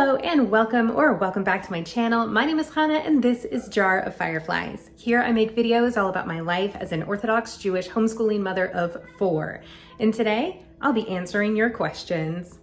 Hello and welcome back to my channel. My name is Hannah and this is Jar of Fireflies. Here I make videos all about my life as an Orthodox Jewish homeschooling mother of 4. And today I'll be answering your questions.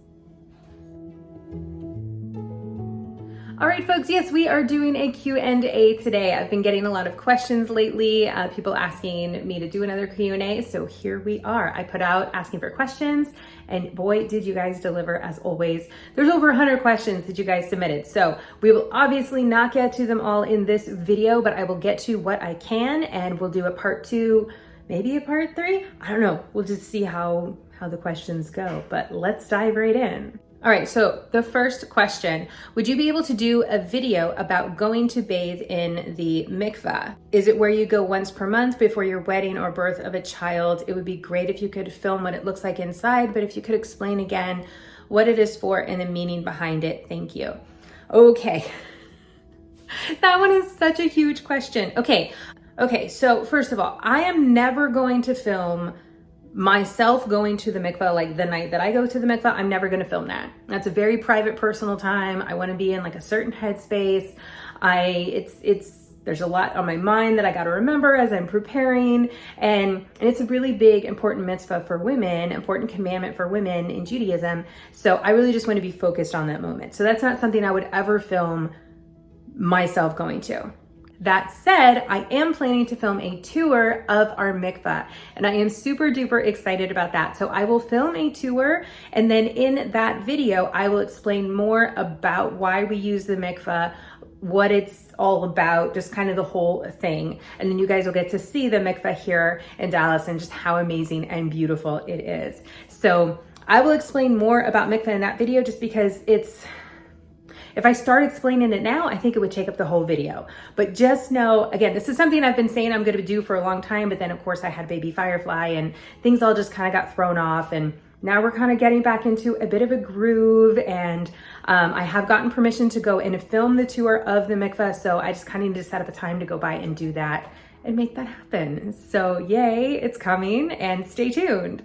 All right, folks, yes, we are doing a Q&A today. I've been getting a lot of questions lately, people asking me to do another Q&A, so here we are. I put out asking for questions, and boy, did you guys deliver as always. There's over 100 questions that you guys submitted, so we will obviously not get to them all in this video, but I will get to what I can, and we'll do a part 2, maybe a part 3? I don't know. We'll just see how the questions go, but let's dive right in. All right, so the first question, would you be able to do a video about going to bathe in the mikvah? Is it where you go once per month before your wedding or birth of a child? It would be great if you could film what it looks like inside, but if you could explain again what it is for and the meaning behind it, thank you. Okay, that one is such a huge question. Okay, so first of all, I am never going to film myself going to the mikvah, like the night that I go to the mikvah. I'm never going to film that. That's a very private, personal time. I want to be in like a certain headspace. There's a lot on my mind that I got to remember as I'm preparing. And it's a really big, important mitzvah for women, important commandment for women in Judaism. So I really just want to be focused on that moment. So that's not something I would ever film myself going to. That said, I am planning to film a tour of our mikvah, and I am super duper excited about that. So I will film a tour, and then in that video, I will explain more about why we use the mikvah, what it's all about, just kind of the whole thing. And then you guys will get to see the mikvah here in Dallas and just how amazing and beautiful it is. So I will explain more about mikvah in that video just because if I start explaining it now, I think it would take up the whole video. But just know, again, this is something I've been saying I'm going to do for a long time, but then of course I had baby Firefly and things all just kind of got thrown off, and now we're kind of getting back into a bit of a groove, and I have gotten permission to go and film the tour of the mikvah, so I just kind of need to set up a time to go by and do that and make that happen. So yay, it's coming, and stay tuned.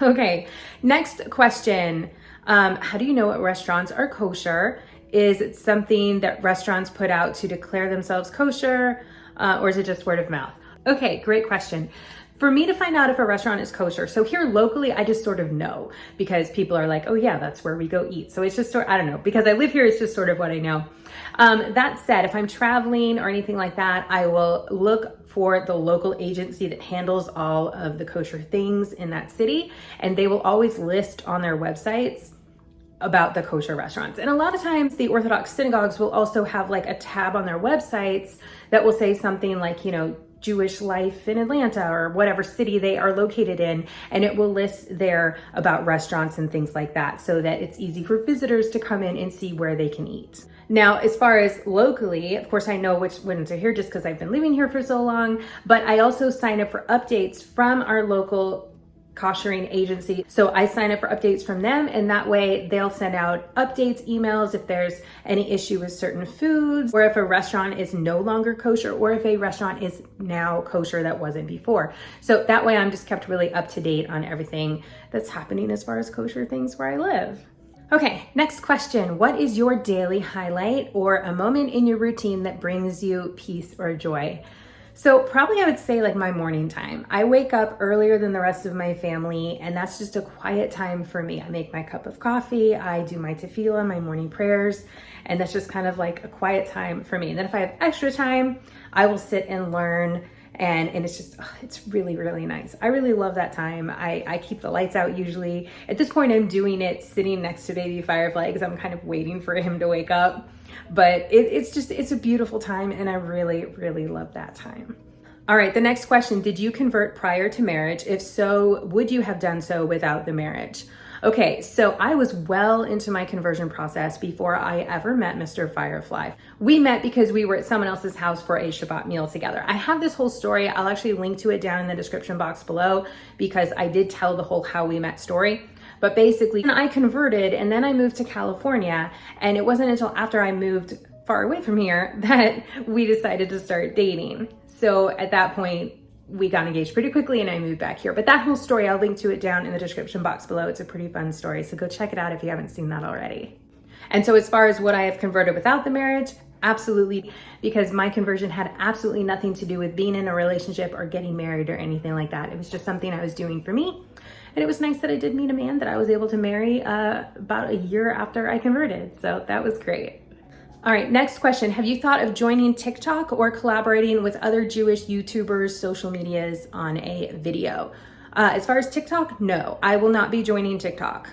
Okay, next question. How do you know what restaurants are kosher? Is it something that restaurants put out to declare themselves kosher, or is it just word of mouth? Okay, great question. For me to find out if a restaurant is kosher, so here locally, I just sort of know because people are like, oh yeah, that's where we go eat. So it's just I don't know, because I live here, it's just sort of what I know. That said, if I'm traveling or anything like that, I will look for the local agency that handles all of the kosher things in that city, and they will always list on their websites about the kosher restaurants. And a lot of times the Orthodox synagogues will also have like a tab on their websites that will say something like, you know, Jewish life in Atlanta or whatever city they are located in, and it will list there about restaurants and things like that so that it's easy for visitors to come in and see where they can eat. Now, as far as locally, of course, I know which ones are here just because I've been living here for so long, but I also sign up for updates from our local koshering agency. So I sign up for updates from them, and that way they'll send out updates, emails if there's any issue with certain foods, or if a restaurant is no longer kosher, or if a restaurant is now kosher that wasn't before. So that way I'm just kept really up to date on everything that's happening as far as kosher things where I live. Okay, next question. What is your daily highlight or a moment in your routine that brings you peace or joy? So probably I would say like my morning time. I wake up earlier than the rest of my family, and that's just a quiet time for me. I make my cup of coffee, I do my tefillah, my morning prayers, and that's just kind of like a quiet time for me. And then if I have extra time, I will sit and learn, and it's just, it's really, really nice. I really love that time. I keep the lights out usually. At this point, I'm doing it sitting next to baby Firefly because I'm kind of waiting for him to wake up. But it's a beautiful time, and I really, really love that time. All right, the next question, did you convert prior to marriage? If so, would you have done so without the marriage? Okay, so I was well into my conversion process before I ever met Mr. Firefly. We met because we were at someone else's house for a Shabbat meal together. I have this whole story. I'll actually link to it down in the description box below because I did tell the whole how we met story. But basically, I converted and then I moved to California, and it wasn't until after I moved far away from here that we decided to start dating. So at that point, we got engaged pretty quickly and I moved back here. But that whole story, I'll link to it down in the description box below. It's a pretty fun story, so go check it out if you haven't seen that already. And so as far as would I have converted without the marriage? Absolutely, because my conversion had absolutely nothing to do with being in a relationship or getting married or anything like that. It was just something I was doing for me. And it was nice that I did meet a man that I was able to marry about a year after I converted. So that was great. All right, next question. Have you thought of joining TikTok or collaborating with other Jewish YouTubers, social medias on a video? As far as TikTok, no, I will not be joining TikTok.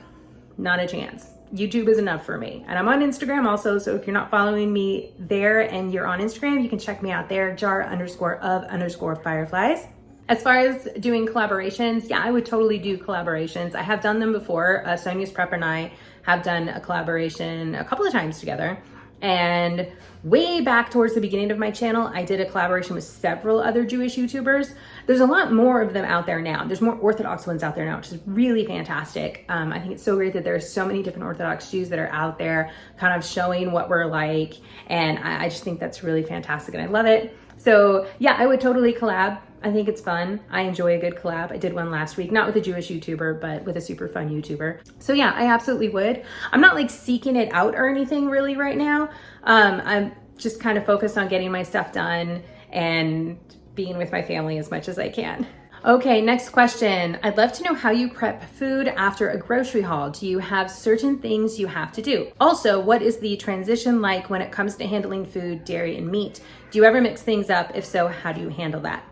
Not a chance. YouTube is enough for me. And I'm on Instagram also, so if you're not following me there and you're on Instagram, you can check me out there, jar_of_fireflies. As far as doing collaborations, yeah, I would totally do collaborations. I have done them before. Sonia's Prep and I have done a collaboration a couple of times together. And way back towards the beginning of my channel, I did a collaboration with several other Jewish YouTubers. There's a lot more of them out there now. There's more Orthodox ones out there now, which is really fantastic. I think it's so great that there's so many different Orthodox Jews that are out there kind of showing what we're like. And I just think that's really fantastic and I love it. So yeah, I would totally collab. I think it's fun. I enjoy a good collab. I did one last week, not with a Jewish YouTuber, but with a super fun YouTuber. So yeah, I absolutely would. I'm not like seeking it out or anything really right now. I'm just kind of focused on getting my stuff done and being with my family as much as I can. Okay, next question. I'd love to know how you prep food after a grocery haul. Do you have certain things you have to do? Also, what is the transition like when it comes to handling food, dairy, and meat? Do you ever mix things up? If so, how do you handle that?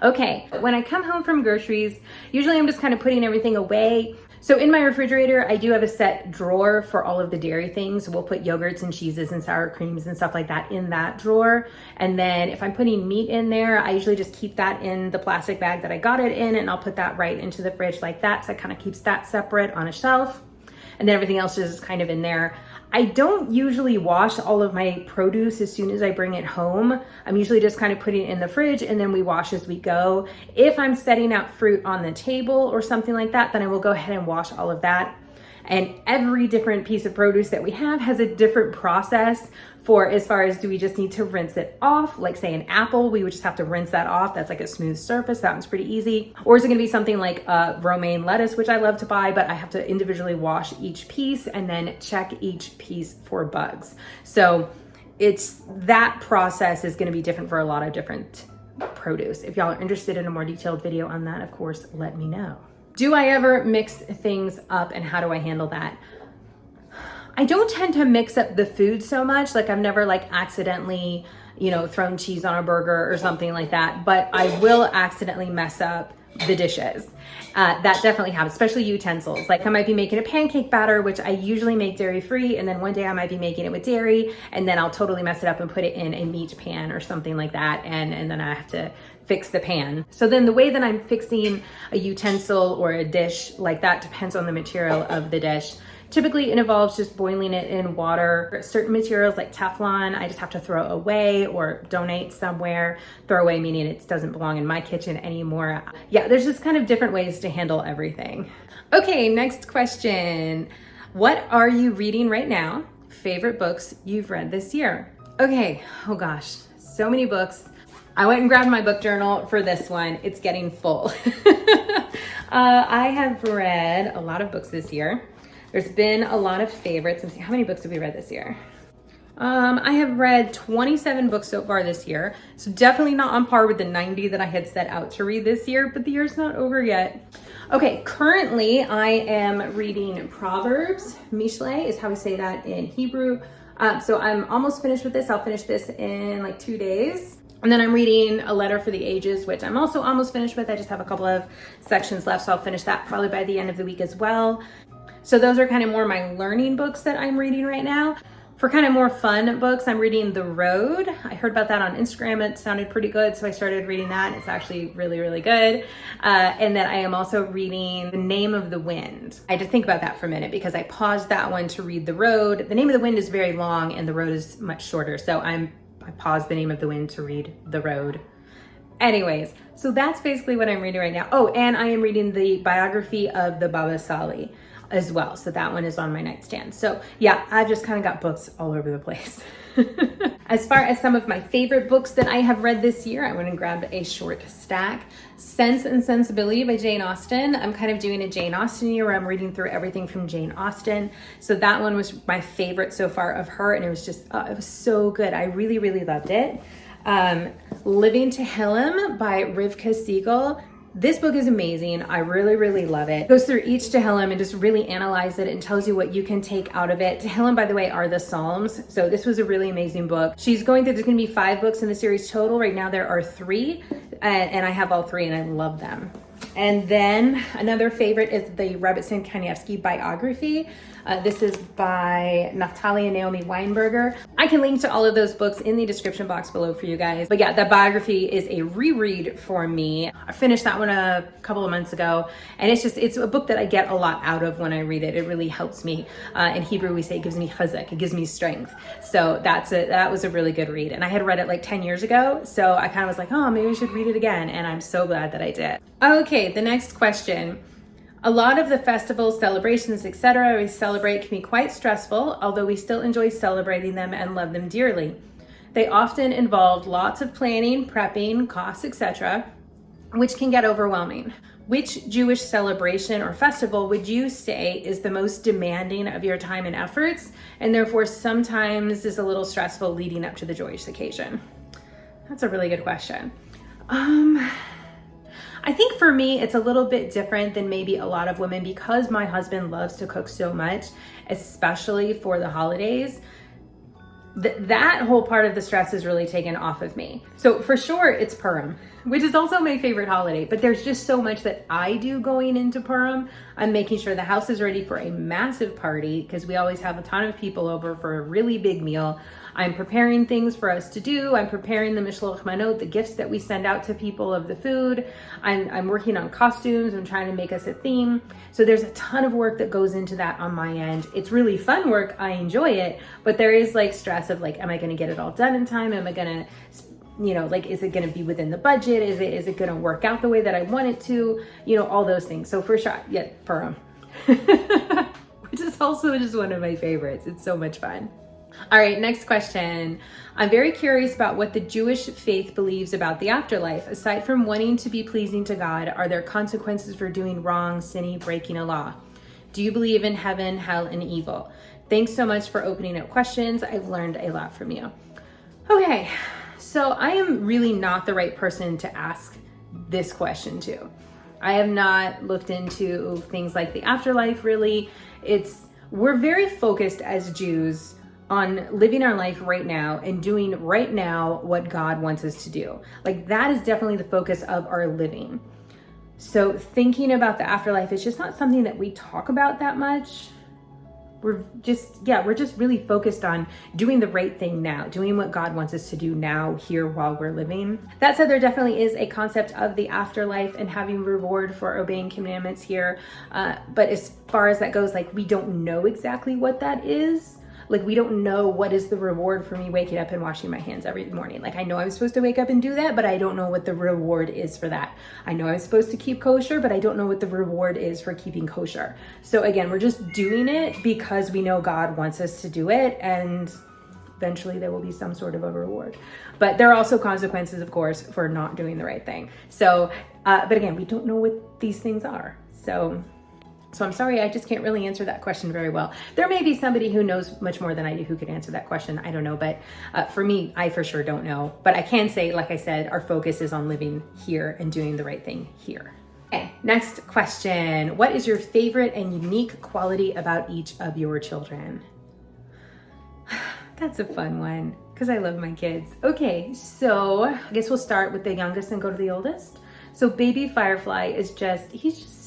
Okay, when I come home from groceries, usually I'm just kind of putting everything away. So in my refrigerator, I do have a set drawer for all of the dairy things. We'll put yogurts and cheeses and sour creams and stuff like that in that drawer. And then if I'm putting meat in there, I usually just keep that in the plastic bag that I got it in, and I'll put that right into the fridge like that. So it kind of keeps that separate on a shelf. And then everything else is kind of in there. I don't usually wash all of my produce as soon as I bring it home. I'm usually just kind of putting it in the fridge and then we wash as we go. If I'm setting out fruit on the table or something like that, then I will go ahead and wash all of that. And every different piece of produce that we have has a different process for as far as do we just need to rinse it off? Like say an apple, we would just have to rinse that off. That's like a smooth surface. That one's pretty easy. Or is it gonna be something like romaine lettuce, which I love to buy, but I have to individually wash each piece and then check each piece for bugs. So it's that process is gonna be different for a lot of different produce. If y'all are interested in a more detailed video on that, of course, let me know. Do I ever mix things up and how do I handle that? I don't tend to mix up the food so much. Like I've never like accidentally, thrown cheese on a burger or something like that, but I will accidentally mess up the dishes. That definitely happens, especially utensils. Like I might be making a pancake batter, which I usually make dairy free. And then one day I might be making it with dairy and then I'll totally mess it up and put it in a meat pan or something like that. And then I have to fix the pan. So then the way that I'm fixing a utensil or a dish like that depends on the material of the dish. Typically it involves just boiling it in water. Certain materials like Teflon, I just have to throw away or donate somewhere. Throw away meaning it doesn't belong in my kitchen anymore. Yeah, there's just kind of different ways to handle everything. Okay, next question. What are you reading right now? Favorite books you've read this year? Okay, oh gosh, so many books. I went and grabbed my book journal for this one. It's getting full. I have read a lot of books this year. There's been a lot of favorites. Let's see, how many books have we read this year? I have read 27 books so far this year. So definitely not on par with the 90 that I had set out to read this year, but the year's not over yet. Okay, currently I am reading Proverbs. Mishle is how we say that in Hebrew. So I'm almost finished with this. I'll finish this in like 2 days. And then I'm reading A Letter for the Ages, which I'm also almost finished with. I just have a couple of sections left, so I'll finish that probably by the end of the week as well. So those are kind of more my learning books that I'm reading right now. For kind of more fun books, I'm reading The Road. I heard about that on Instagram. It sounded pretty good, so I started reading that. It's actually really, really good. And then I am also reading The Name of the Wind. I had to think about that for a minute because I paused that one to read The Road. The Name of the Wind is very long and The Road is much shorter. So I paused The Name of the Wind to read The Road. Anyways, so that's basically what I'm reading right now. Oh, and I am reading the biography of the Baba Sali. as well. So that one is on my nightstand. So yeah, I've just kind of got books all over the place. As far as some of my favorite books that I have read this year, I went and grabbed a short stack. Sense and Sensibility by Jane Austen. I'm kind of doing a Jane Austen year where I'm reading through everything from Jane Austen. So that one was my favorite so far of her, and it was just, it was so good. I really, really loved it. Living to Tehillim by Rivka Siegel. This book is amazing. I really, really love it. It goes through each Tehillim and just really analyzes it and tells you what you can take out of it. Tehillim, by the way, are the Psalms. So this was a really amazing book. She's going through, there's gonna be 5 books in the series total. Right now there are 3, and I have all 3 and I love them. And then another favorite is the Rebbetzin Kanievsky biography. This is by Naftali and Naomi Weinberger. I can link to all of those books in the description box below for you guys. But yeah, that biography is a reread for me. I finished that one a couple of months ago, and it's a book that I get a lot out of when I read it. It really helps me. In Hebrew, we say it gives me chazak, it gives me strength. So that was a really good read. And I had read it like 10 years ago, so I kind of was like, oh, maybe I should read it again. And I'm so glad that I did. Okay, the next question. A lot of the festivals, celebrations, etc. we celebrate can be quite stressful, although we still enjoy celebrating them and love them dearly. They often involve lots of planning, prepping, costs, etc., which can get overwhelming. Which Jewish celebration or festival would you say is the most demanding of your time and efforts, and therefore sometimes is a little stressful leading up to the joyous occasion? That's a really good question. I think for me, it's a little bit different than maybe a lot of women because my husband loves to cook so much, especially for the holidays. That whole part of the stress is really taken off of me. So for sure, it's Purim, which is also my favorite holiday, but there's just so much that I do going into Purim. I'm making sure the house is ready for a massive party because we always have a ton of people over for a really big meal. I'm preparing things for us to do. I'm preparing the mishloach manot, the gifts that we send out to people of the food. I'm working on costumes. I'm trying to make us a theme. So there's a ton of work that goes into that on my end. It's really fun work. I enjoy it, but there is like stress of like, am I going to get it all done in time? Am I going to, like, is it going to be within the budget? Is it going to work out the way that I want it to? All those things. So for sure, yeah, Purim, which is also just one of my favorites. It's so much fun. All right, next question. I'm very curious about what the Jewish faith believes about the afterlife. Aside from wanting to be pleasing to God, are there consequences for doing wrong, sinning, breaking a law? Do you believe in heaven, hell, and evil? Thanks so much for opening up questions. I've learned a lot from you. Okay, so I am really not the right person to ask this question to. I have not looked into things like the afterlife, really. We're very focused as Jews on living our life right now and doing right now what God wants us to do. Like that is definitely the focus of our living. So thinking about the afterlife is just not something that we talk about that much. We're just really focused on doing the right thing now, doing what God wants us to do now, here, while we're living. That said, there definitely is a concept of the afterlife and having reward for obeying commandments here. But as far as that goes, like we don't know exactly what that is. Like we don't know what is the reward for me waking up and washing my hands every morning. Like I know I'm supposed to wake up and do that, but I don't know what the reward is for that. I know I'm supposed to keep kosher, but I don't know what the reward is for keeping kosher. So again, we're just doing it because we know God wants us to do it, and eventually there will be some sort of a reward. But there are also consequences, of course, for not doing the right thing. So, but again, we don't know what these things are. So I'm sorry, I just can't really answer that question very well. There may be somebody who knows much more than I do who could answer that question. I don't know, but for me, I for sure don't know. But I can say, like I said, our focus is on living here and doing the right thing here. Okay, next question. What is your favorite and unique quality about each of your children? That's a fun one because I love my kids. Okay, so I guess we'll start with the youngest and go to the oldest. So baby Firefly is he's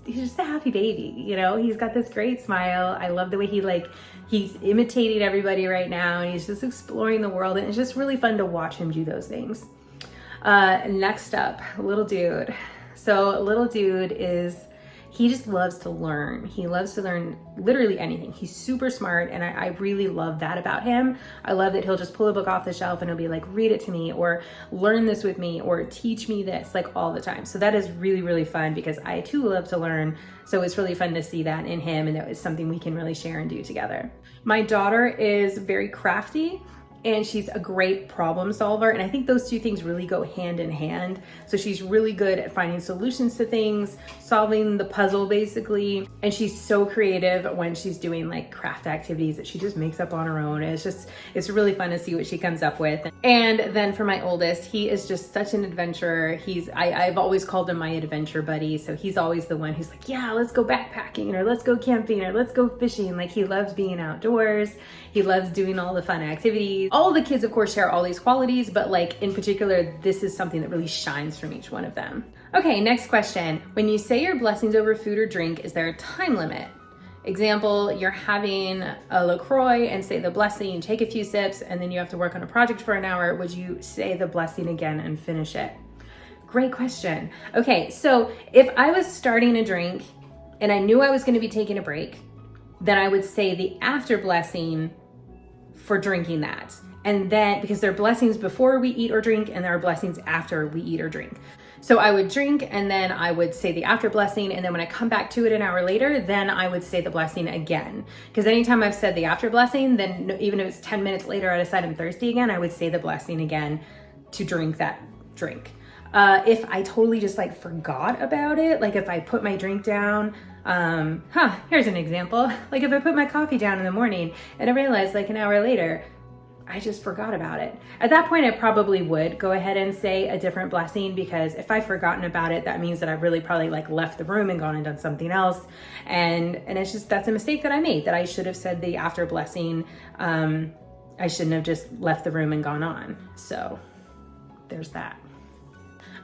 just a happy baby, he's got this great smile. I love the way he's imitating everybody right now, and he's just exploring the world, and it's just really fun to watch him do those things. Next up, little dude. So little dude he just loves to learn. He loves to learn literally anything. He's super smart, and I really love that about him. I love that he'll just pull a book off the shelf and he'll be like, read it to me, or learn this with me, or teach me this, like all the time. So that is really, really fun because I too love to learn. So it's really fun to see that in him, and that is something we can really share and do together. My daughter is very crafty, and she's a great problem solver. And I think those two things really go hand in hand. So she's really good at finding solutions to things, solving the puzzle basically. And she's so creative when she's doing like craft activities that she just makes up on her own. And it's really fun to see what she comes up with. And then for my oldest, he is just such an adventurer. I've always called him my adventure buddy. So he's always the one who's like, yeah, let's go backpacking, or let's go camping, or let's go fishing. Like, he loves being outdoors. He loves doing all the fun activities. All the kids, of course, share all these qualities, but like in particular, this is something that really shines from each one of them. Okay, next question. When you say your blessings over food or drink, is there a time limit? Example, you're having a LaCroix and say the blessing, take a few sips, and then you have to work on a project for an hour. Would you say the blessing again and finish it? Great question. Okay, so if I was starting a drink and I knew I was going to be taking a break, then I would say the after blessing for drinking that. And then, because there are blessings before we eat or drink, and there are blessings after we eat or drink. So I would drink, and then I would say the after blessing, and then when I come back to it an hour later, then I would say the blessing again. Because anytime I've said the after blessing, then even if it's 10 minutes later I decide I'm thirsty again, I would say the blessing again to drink that drink. If I totally just like forgot about it, like if I put my drink down, here's an example. Like if I put my coffee down in the morning and I realized like an hour later, I just forgot about it. At that point, I probably would go ahead and say a different blessing, because if I've forgotten about it, that means that I've really probably like left the room and gone and done something else. And it's just, that's a mistake that I made, that I should have said the after blessing. I shouldn't have just left the room and gone on. So there's that.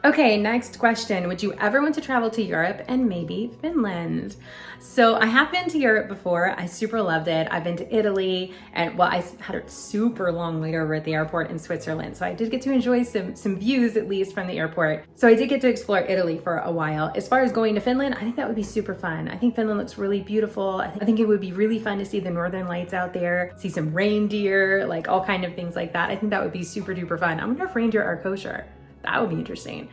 Okay, next question. Would you ever want to travel to Europe and maybe Finland? So I have been to Europe before. I super loved it. I've been to Italy, and well, I had a super long layover at the airport in Switzerland. So I did get to enjoy some views, at least from the airport. So I did get to explore Italy for a while. As far as going to Finland, I think that would be super fun. I think Finland looks really beautiful. I think it would be really fun to see the northern lights out there, see some reindeer, like all kind of things like that. I think that would be super duper fun. I wonder if reindeer are kosher. That would be interesting.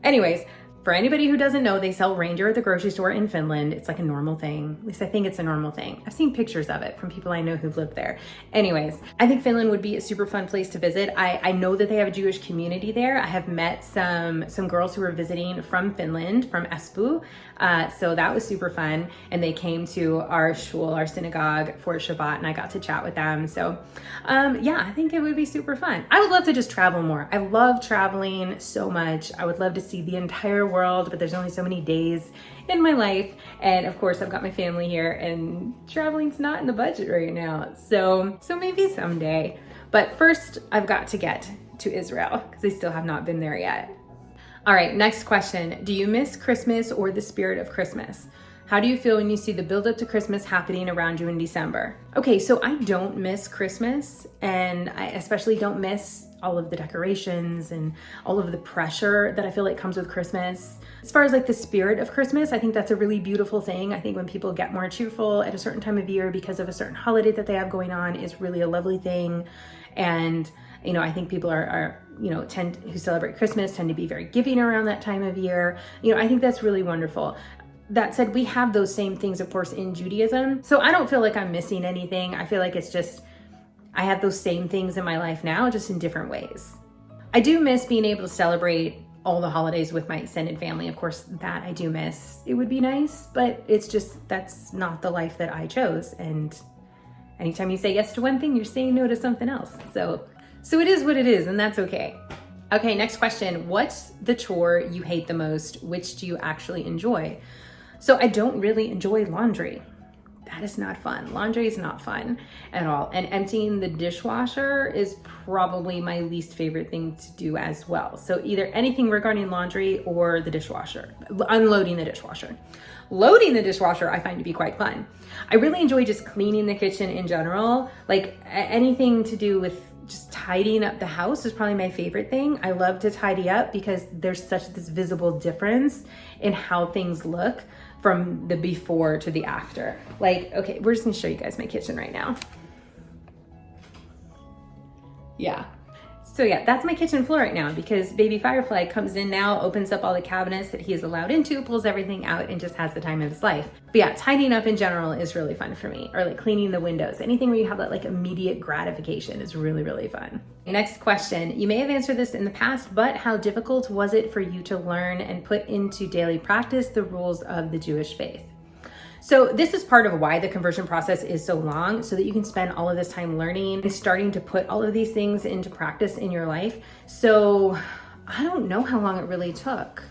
Anyways, for anybody who doesn't know, they sell reindeer at the grocery store in Finland. It's like a normal thing. At least I think it's a normal thing. I've seen pictures of it from people I know who've lived there. Anyways, I think Finland would be a super fun place to visit. I know that they have a Jewish community there. I have met some girls who were visiting from Finland, from Espoo. So that was super fun. And they came to our shul, our synagogue, for Shabbat, and I got to chat with them. So yeah, I think it would be super fun. I would love to just travel more. I love traveling so much. I would love to see the entire world, but there's only so many days in my life. And of course, I've got my family here, and traveling's not in the budget right now. So maybe someday. But first, I've got to get to Israel, because I still have not been there yet. All right, next question. Do you miss Christmas or the spirit of Christmas? How do you feel when you see the build up to Christmas happening around you in December? Okay, so I don't miss Christmas, and I especially don't miss all of the decorations and all of the pressure that I feel like comes with Christmas. As far as like the spirit of Christmas, I think that's a really beautiful thing. I think when people get more cheerful at a certain time of year because of a certain holiday that they have going on is really a lovely thing. And you know, I think people are who celebrate Christmas tend to be very giving around that time of year. You know, I think that's really wonderful. That said, we have those same things, of course, in Judaism. So I don't feel like I'm missing anything. I feel like it's just, I have those same things in my life now, just in different ways. I do miss being able to celebrate all the holidays with my extended family. Of course, that I do miss. It would be nice, but it's just, that's not the life that I chose. And anytime you say yes to one thing, you're saying no to something else. So it is what it is, and that's okay. Okay, next question. What's the chore you hate the most? Which do you actually enjoy? So I don't really enjoy laundry. That is not fun. Laundry is not fun at all. And emptying the dishwasher is probably my least favorite thing to do as well. So either anything regarding laundry or the dishwasher, unloading the dishwasher. Loading the dishwasher I find to be quite fun. I really enjoy just cleaning the kitchen in general. Like anything to do with just tidying up the house is probably my favorite thing. I love to tidy up because there's such this visible difference in how things look from the before to the after. Like, okay, we're just gonna show you guys my kitchen right now. Yeah. So yeah, that's my kitchen floor right now because baby Firefly comes in now, opens up all the cabinets that he is allowed into, pulls everything out, and just has the time of his life. But yeah, tidying up in general is really fun for me, or like cleaning the windows. Anything where you have that like immediate gratification is really, really fun. Next question. You may have answered this in the past, but how difficult was it for you to learn and put into daily practice the rules of the Jewish faith? So this is part of why the conversion process is so long, so that you can spend all of this time learning and starting to put all of these things into practice in your life. So I don't know how long it really took.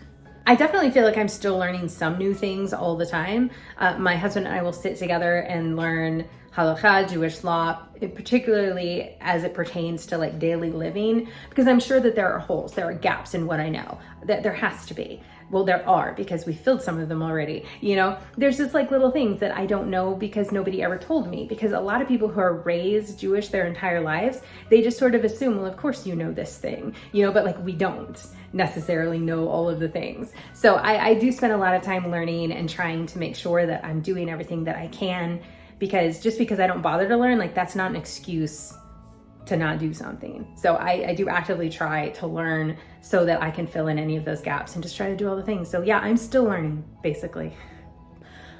I definitely feel like I'm still learning some new things all the time. My husband and I will sit together and learn halakha, Jewish law, particularly as it pertains to like daily living, because I'm sure that there are holes, there are gaps in what I know, that there has to be. Well, there are, because we filled some of them already. You know, there's just like little things that I don't know because nobody ever told me, because a lot of people who are raised Jewish their entire lives, they just sort of assume, well, of course you know this thing, you know, but like we don't necessarily know all of the things. So I do spend a lot of time learning and trying to make sure that I'm doing everything that I can, because just because I don't bother to learn, like that's not an excuse to not do something. So I do actively try to learn so that I can fill in any of those gaps and just try to do all the things. So yeah, I'm still learning, basically.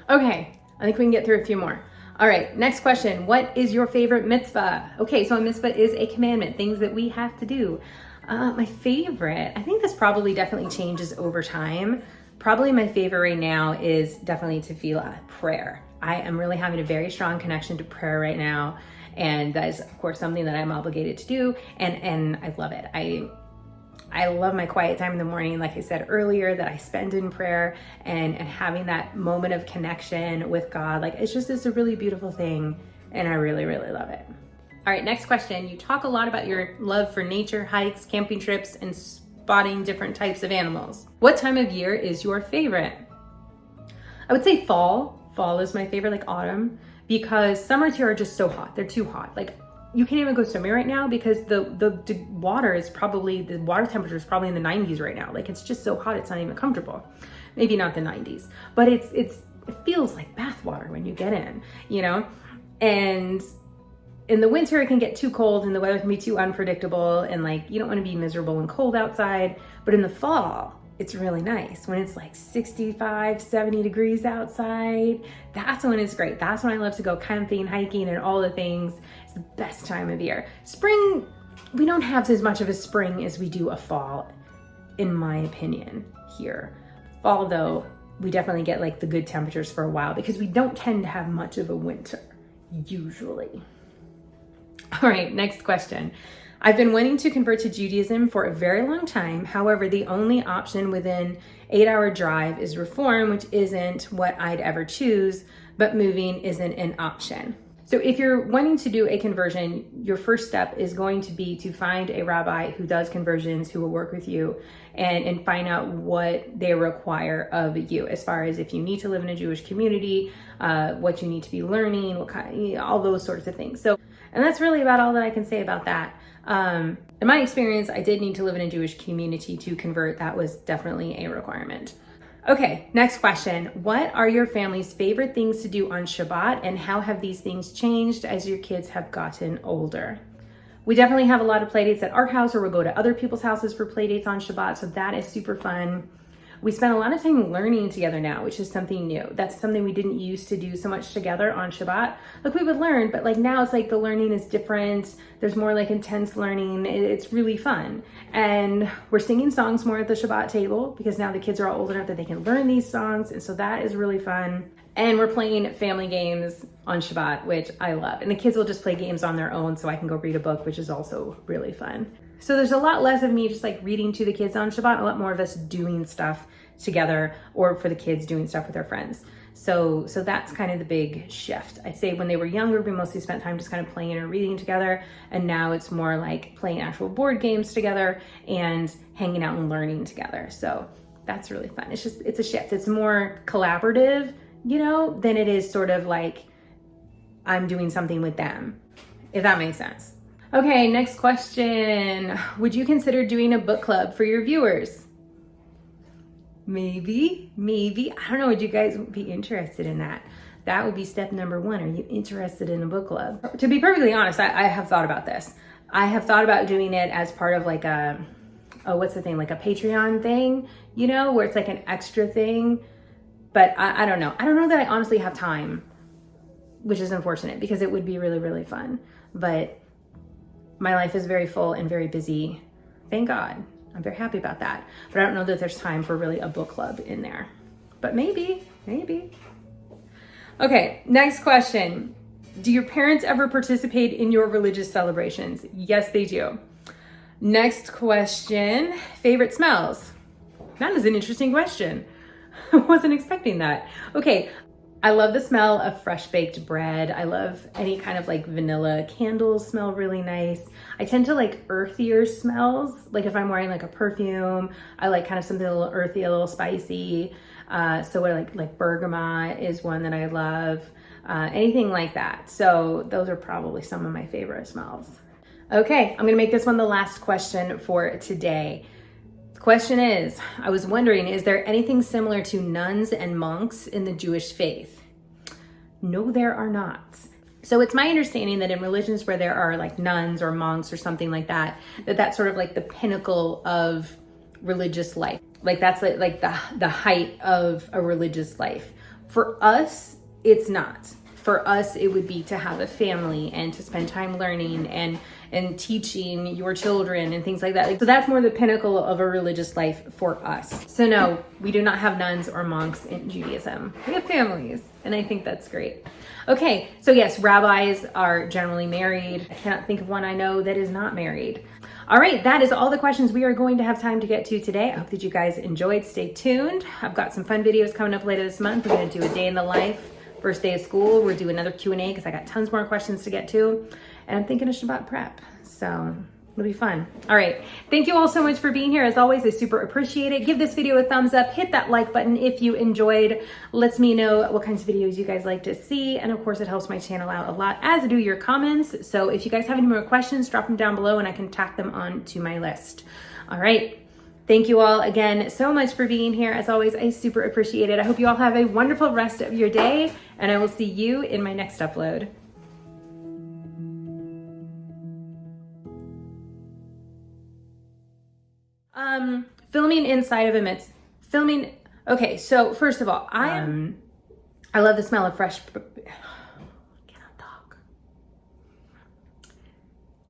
Okay, I think we can get through a few more. All right, next question. What is your favorite mitzvah? Okay, so a mitzvah is a commandment, things that we have to do. My favorite, I think this probably definitely changes over time. Probably my favorite right now is definitely tefillah, prayer. I am really having a very strong connection to prayer right now. And that is, of course, something that I'm obligated to do. And I love it. I love my quiet time in the morning, like I said earlier, that I spend in prayer and having that moment of connection with God. Like, it's a really beautiful thing. And I really, really love it. All right, next question. You talk a lot about your love for nature, hikes, camping trips, and spotting different types of animals. What time of year is your favorite? I would say fall. Fall is my favorite, like autumn, because summers here are just so hot. They're too hot. Like, you can't even go swimming right now because the water temperature is probably in the 90s right now. Like, it's just so hot, it's not even comfortable. Maybe not the 90s, but it feels like bath water when you get in, you know? And in the winter, it can get too cold and the weather can be too unpredictable, and like, you don't want to be miserable and cold outside. But in the fall, it's really nice when it's like 65, 70 degrees outside. That's when it's great. That's when I love to go camping, hiking, and all the things. It's the best time of year. Spring, we don't have as much of a spring as we do a fall, in my opinion, here. Fall, though, we definitely get like the good temperatures for a while because we don't tend to have much of a winter, usually. All right, next question. I've been wanting to convert to Judaism for a very long time. However, the only option within 8-hour drive is Reform, which isn't what I'd ever choose, but moving isn't an option. So if you're wanting to do a conversion, your first step is going to be to find a rabbi who does conversions, who will work with you and find out what they require of you, as far as if you need to live in a Jewish community, what you need to be learning, what kind, all those sorts of things. So, and that's really about all that I can say about that. In my experience, I did need to live in a Jewish community to convert. That was definitely a requirement. Okay, next question. What are your family's favorite things to do on Shabbat, and how have these things changed as your kids have gotten older? We definitely have a lot of playdates at our house, or we'll go to other people's houses for playdates on Shabbat, so that is super fun. We spend a lot of time learning together now, which is something new. That's something we didn't used to do so much together on Shabbat. Like, we would learn, but like now it's like the learning is different. There's more like intense learning. It's really fun. And we're singing songs more at the Shabbat table because now the kids are all old enough that they can learn these songs. And so that is really fun. And we're playing family games on Shabbat, which I love. And the kids will just play games on their own so I can go read a book, which is also really fun. So there's a lot less of me just like reading to the kids on Shabbat, a lot more of us doing stuff together, or for the kids doing stuff with their friends. So that's kind of the big shift. I'd say when they were younger, we mostly spent time just kind of playing and reading together. And now it's more like playing actual board games together and hanging out and learning together. So that's really fun. It's a shift. It's more collaborative, you know, than it is sort of like I'm doing something with them, if that makes sense. Okay, next question. Would you consider doing a book club for your viewers? Maybe. I don't know, would you guys be interested in that? That would be step number 1. Are you interested in a book club? To be perfectly honest, I have thought about this. I have thought about doing it as part of like a what's the thing, like a Patreon thing, you know, where it's like an extra thing. But I don't know. I don't know that I honestly have time, which is unfortunate because it would be really, really fun. But my life is very full and very busy. Thank God. I'm very happy about that. But I don't know that there's time for really a book club in there. But maybe. Okay, next question. Do your parents ever participate in your religious celebrations? Yes, they do. Next question, favorite smells? That is an interesting question. I wasn't expecting that. Okay, I love the smell of fresh baked bread. I love any kind of like vanilla candles smell really nice. I tend to like earthier smells. Like if I'm wearing like a perfume, I like kind of something a little earthy, a little spicy. So what like bergamot is one that I love. Anything like that. So those are probably some of my favorite smells. Okay, I'm gonna make this one the last question for today. The question is, I was wondering, is there anything similar to nuns and monks in the Jewish faith? No, there are not. So it's my understanding that in religions where there are like nuns or monks or something like that, that's sort of like the pinnacle of religious life. Like that's like the height of a religious life. For us, it's not. For us, it would be to have a family and to spend time learning and teaching your children and things like that. So that's more the pinnacle of a religious life for us. So no, we do not have nuns or monks in Judaism. We have families, and I think that's great. Okay, so yes, rabbis are generally married. I cannot think of one I know that is not married. All right, that is all the questions we are going to have time to get to today. I hope that you guys enjoyed. Stay tuned. I've got some fun videos coming up later this month. We're gonna do a day in the life, first day of school. We'll do another Q&A because I got tons more questions to get to. And I'm thinking of Shabbat prep, so it'll be fun. All right, thank you all so much for being here. As always, I super appreciate it. Give this video a thumbs up, hit that like button if you enjoyed. Lets me know what kinds of videos you guys like to see. And of course, it helps my channel out a lot, as do your comments. So if you guys have any more questions, drop them down below and I can tack them on to my list. All right. Thank you all again so much for being here. As always, I super appreciate it. I hope you all have a wonderful rest of your day, and I will see you in my next upload. Filming inside of a mitzvah. Okay, so first of all, I love the smell of fresh